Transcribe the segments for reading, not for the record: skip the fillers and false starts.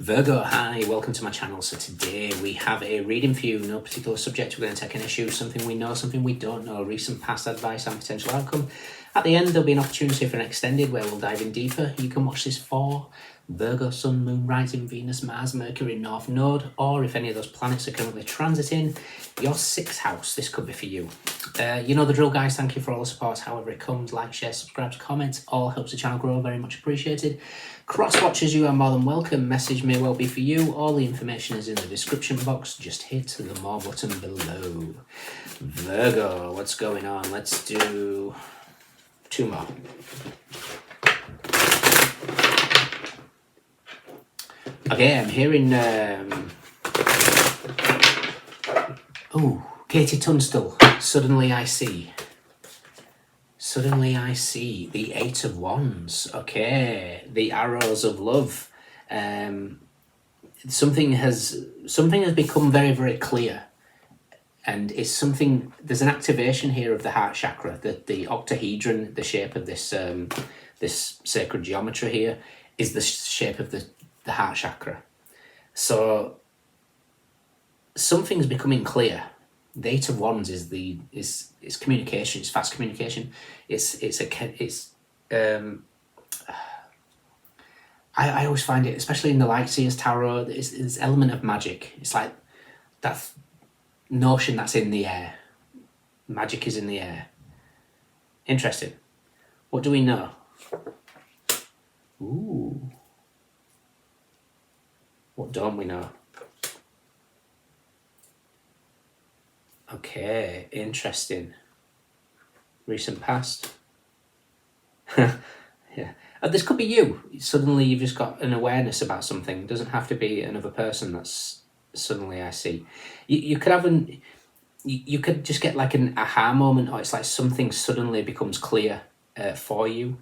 Virgo, hi, welcome to my channel. So today we have a reading for you, no particular subject. We're going to take an issue, something we know, something we don't know, recent past advice and potential outcome. At the end, there'll be an opportunity for an extended where we'll dive in deeper. You can watch this for Virgo, Sun, Moon, Rising, Venus, Mars, Mercury, North Node, or if any of those planets are currently transiting your 6th house, this could be for you. You know the drill, guys. Thank you for all the support, however it comes. Like, share, subscribe, comment, all helps the channel grow, very much appreciated. Cross watchers, you are more than welcome. Message may well be for you. All the information is in the description box. Just hit the more button below. Virgo, what's going on? Let's do 2 more. Okay, I'm hearing Katie Tunstall. Suddenly I see the 8 of Wands. Okay, the arrows of love. Something has become very, very clear, and it's something. There's an activation here of the heart chakra. The octahedron, the shape of this this sacred geometry here, is the shape of the heart chakra. So something's becoming clear. The 8 of Wands is communication. It's fast communication. I always find it, especially in the Light Seers Tarot, there's this element of magic. It's like that notion that's in the air. Magic is in the air. Interesting. What do we know? Ooh. What don't we know? Okay, interesting. Recent past. Yeah. This could be you. Suddenly you've just got an awareness about something. It doesn't have to be another person that's suddenly I see. You could have you could just get like an aha moment, or it's like something suddenly becomes clear for you.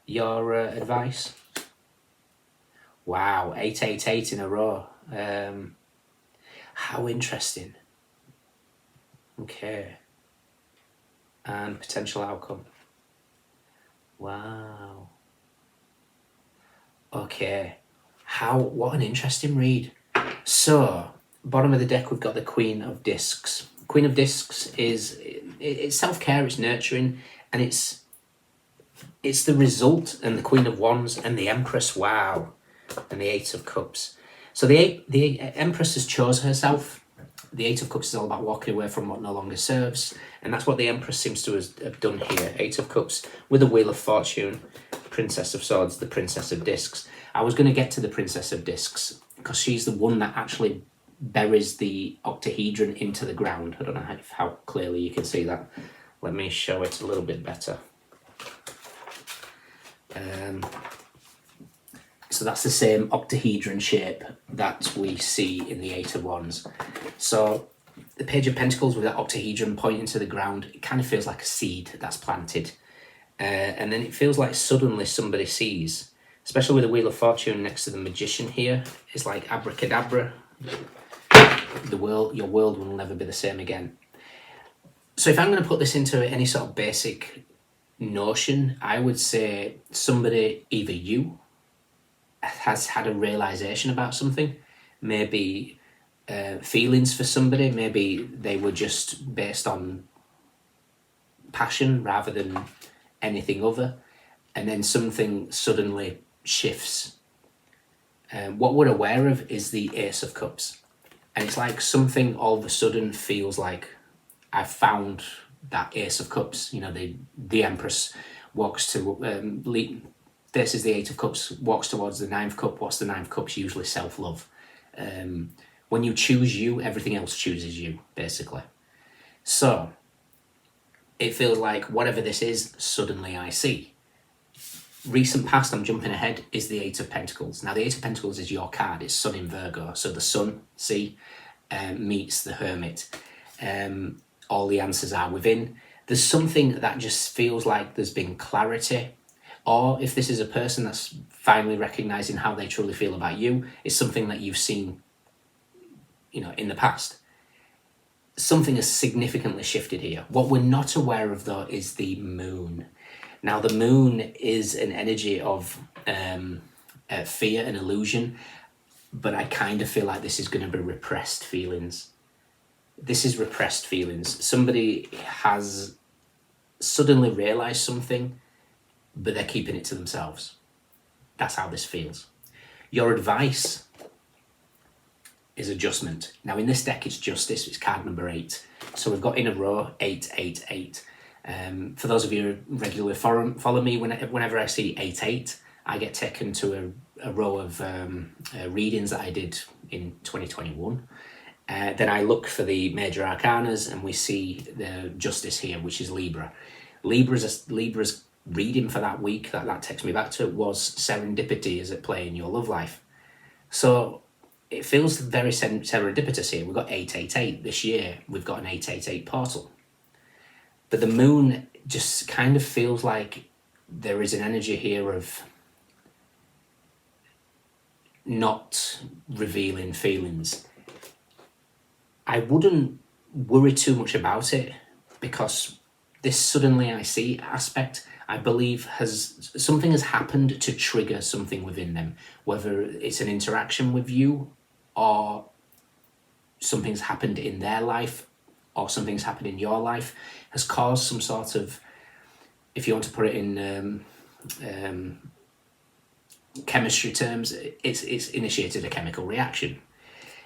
Your advice. Wow, 888 in a row. How interesting. Okay. And potential outcome. Wow. Okay. What an interesting read. So, bottom of the deck, we've got the Queen of Discs. Queen of Discs it's self-care, it's nurturing, and it's the result, and the Queen of Wands and the Empress, wow. And the 8 of Cups. So the Empress has chosen herself. The 8 of Cups is all about walking away from what no longer serves. And that's what the Empress seems to have done here. 8 of Cups with the Wheel of Fortune, Princess of Swords, the Princess of Discs. I was going to get to the Princess of Discs because she's the one that actually buries the octahedron into the ground. I don't know how clearly you can see that. Let me show it a little bit better. So that's the same octahedron shape that we see in the 8 of Wands. So the Page of Pentacles with that octahedron pointing to the ground, it kind of feels like a seed that's planted. And then it feels like suddenly somebody sees, especially with the Wheel of Fortune next to the Magician here, it's like abracadabra. Your world will never be the same again. So if I'm going to put this into any sort of basic notion, I would say somebody, either you, has had a realization about something, maybe feelings for somebody, maybe they were just based on passion rather than anything other, and then something suddenly shifts. What we're aware of is the Ace of Cups, and it's like something all of a sudden feels like I've found that Ace of Cups. You know, the Empress walks to this is the 8 of Cups, walks towards the 9th cup. What's the 9th cups? Usually self-love. When you choose you, everything else chooses you, basically. So it feels like whatever this is, suddenly I see. Recent past, I'm jumping ahead, is the 8 of Pentacles. Now the 8 of Pentacles is your card. It's Sun in Virgo. So the Sun, see, meets the Hermit. All the answers are within. There's something that just feels like there's been clarity. Or if this is a person that's finally recognizing how they truly feel about you, it's something that you've seen, in the past. Something has significantly shifted here. What we're not aware of, though, is the moon. Now, the moon is an energy of fear and illusion. but I kind of feel like this is going to be repressed feelings. This is repressed feelings. Somebody has suddenly realised something, but they're keeping it to themselves. That's how this feels. Your advice is adjustment. Now in this deck it's justice, it's card number 8. So we've got in a row 8, 8, 8. For those of you who regularly follow me, whenever I see 8, 8, I get taken to a row of readings that I did in 2021. Then I look for the major arcanas and we see the justice here, which is Libra. Libra's reading for that week that takes me back to was serendipity is at play in your love life. So it feels very serendipitous here. We've got 888 this year. We've got an 888 portal. But the moon just kind of feels like there is an energy here of not revealing feelings. I wouldn't worry too much about it, because this suddenly I see aspect, I believe something has happened to trigger something within them, whether it's an interaction with you or something's happened in their life or something's happened in your life, has caused some sort of, if you want to put it in chemistry terms, it's initiated a chemical reaction.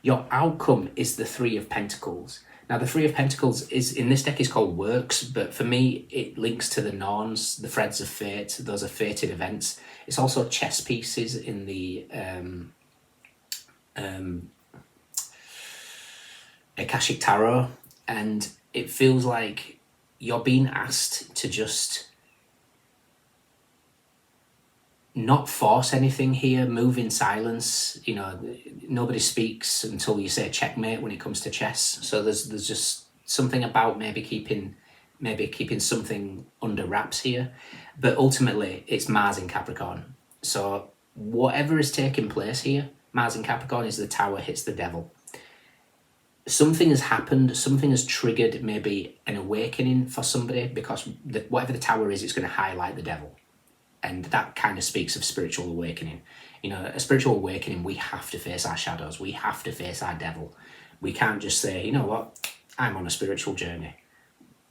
Your outcome is the 3 of Pentacles. Now the 3 of Pentacles is in this deck is called works, but for me it links to the Norns, the threads of fate. Those are fated events. It's also chess pieces in the Akashic Tarot, and it feels like you're being asked to just not force anything here, move in silence. You know, nobody speaks until you say checkmate when it comes to chess. So there's just something about maybe keeping something under wraps here. But ultimately it's Mars in Capricorn. So whatever is taking place here, Mars in Capricorn is the Tower hits the Devil. Something has happened, something has triggered maybe an awakening for somebody, because whatever the Tower is, it's going to highlight the Devil. And that kind of speaks of spiritual awakening. You know, a spiritual awakening, we have to face our shadows. We have to face our devil. We can't just say, you know what, I'm on a spiritual journey.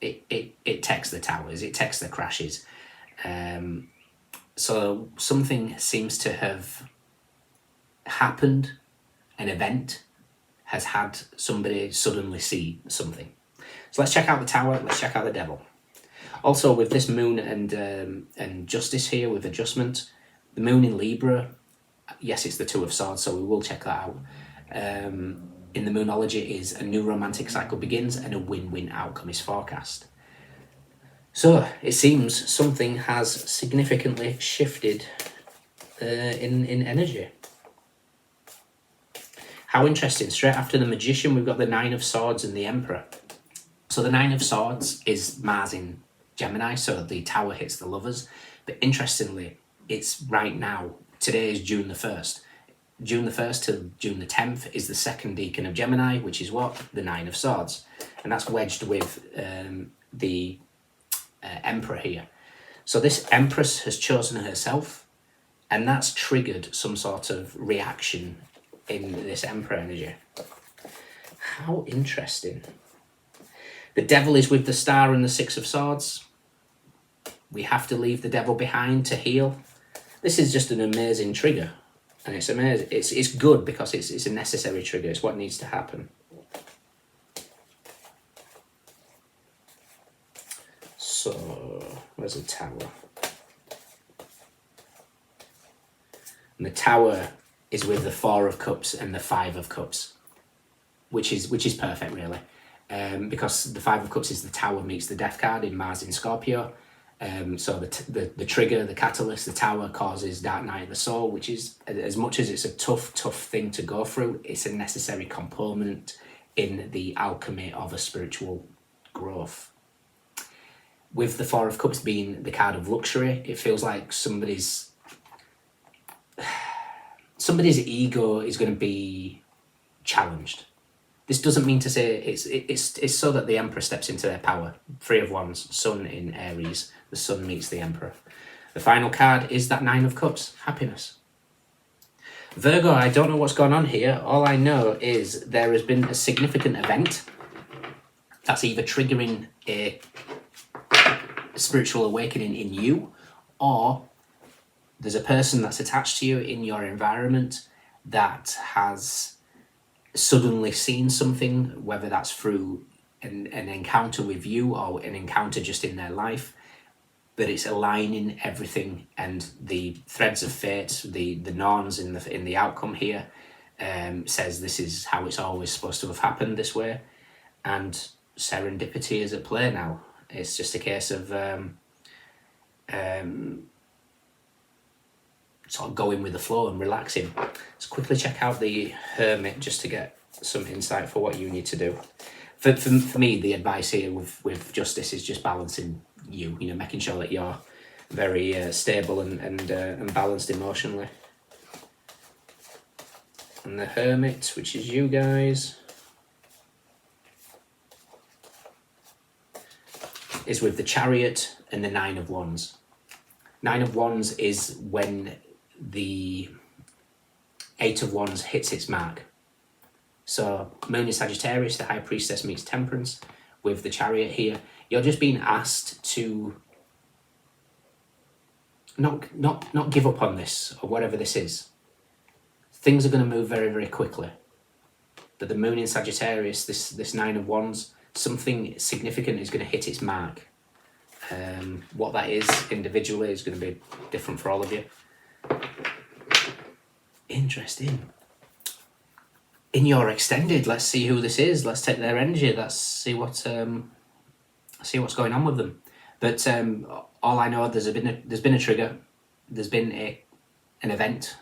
It takes the towers, it takes the crashes. So something seems to have happened, an event has had somebody suddenly see something. So let's check out the Tower, let's check out the Devil. Also, with this moon and justice here with adjustment, the moon in Libra, yes, it's the 2 of Swords, so we will check that out. In the moonology is a new romantic cycle begins and a win-win outcome is forecast. So it seems something has significantly shifted in energy. How interesting. Straight after the Magician, we've got the 9 of Swords and the Emperor. So the 9 of Swords is Mars in Gemini, so the Tower hits the lovers. But interestingly, it's right now. Today is June the 1st. June the 1st to June the 10th is the 2nd decan of Gemini, which is what? The 9 of Swords. And that's wedged with the Emperor here. So this Empress has chosen herself, and that's triggered some sort of reaction in this Emperor energy. How interesting. The Devil is with the Star and the 6 of Swords. We have to leave the Devil behind to heal. This is just an amazing trigger. And it's amazing. It's good because it's a necessary trigger. It's what needs to happen. So, where's the Tower? And the Tower is with the 4 of Cups and the 5 of Cups, which is perfect, really. Because the 5 of Cups is the Tower meets the Death card in Mars in Scorpio. So the trigger, the catalyst, the Tower causes Dark Night of the Soul, which is, as much as it's a tough thing to go through, it's a necessary component in the alchemy of a spiritual growth. With the 4 of Cups being the card of luxury, it feels like somebody's ego is going to be challenged. This doesn't mean to say it's so that the Emperor steps into their power. 3 of Wands, Sun in Aries. The Sun meets the Emperor. The final card is that 9 of Cups, happiness. Virgo, I don't know what's gone on here. All I know is there has been a significant event that's either triggering a spiritual awakening in you, or there's a person that's attached to you in your environment that has suddenly seen something, whether that's through an encounter with you or an encounter just in their life, but it's aligning everything, and the threads of fate, the norms in the outcome here, says this is how it's always supposed to have happened this way, and serendipity is at play now. It's just a case of sort of going with the flow and relaxing. Let's quickly check out the Hermit just to get some insight for what you need to do. For me, the advice here with justice is just balancing you, making sure that you're very stable and balanced emotionally. And the Hermit, which is you guys, is with the Chariot and the Nine of Wands. Nine of Wands is when the Eight of Wands hits its mark. So Moon is Sagittarius, the High Priestess meets Temperance. With the Chariot here, you're just being asked to not give up on this, or whatever this is. Things are going to move very, very quickly. But the Moon in Sagittarius, this Nine of Wands, something significant is going to hit its mark. What that is individually is going to be different for all of you. Interesting. In your extended, let's see who this is. Let's take their energy. Let's see what's going on with them. But all I know, there's been a trigger. There's been an event,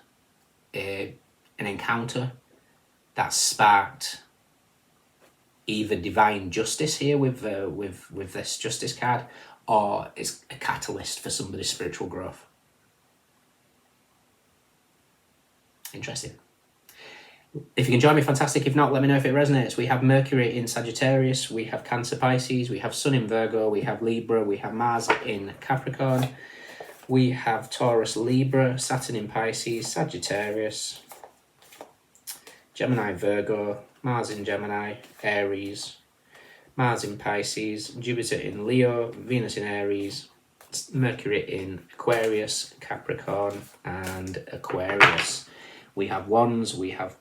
an encounter that sparked either divine justice here with this Justice card, or it's a catalyst for somebody's spiritual growth. Interesting. If you can join me, fantastic. If not, let me know if it resonates. We have Mercury in Sagittarius, we have Cancer Pisces, we have Sun in Virgo, we have Libra, we have Mars in Capricorn, we have Taurus, Libra, Saturn in Pisces, Sagittarius, Gemini, Virgo, Mars in Gemini, Aries, Mars in Pisces, Jupiter in Leo, Venus in Aries, Mercury in Aquarius, Capricorn, and Aquarius. We have Wands, we have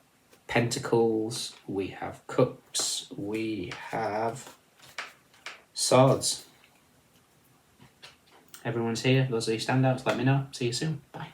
Pentacles, we have Cups, we have Swords. Everyone's here. Those are your standouts. Let me know. See you soon. Bye.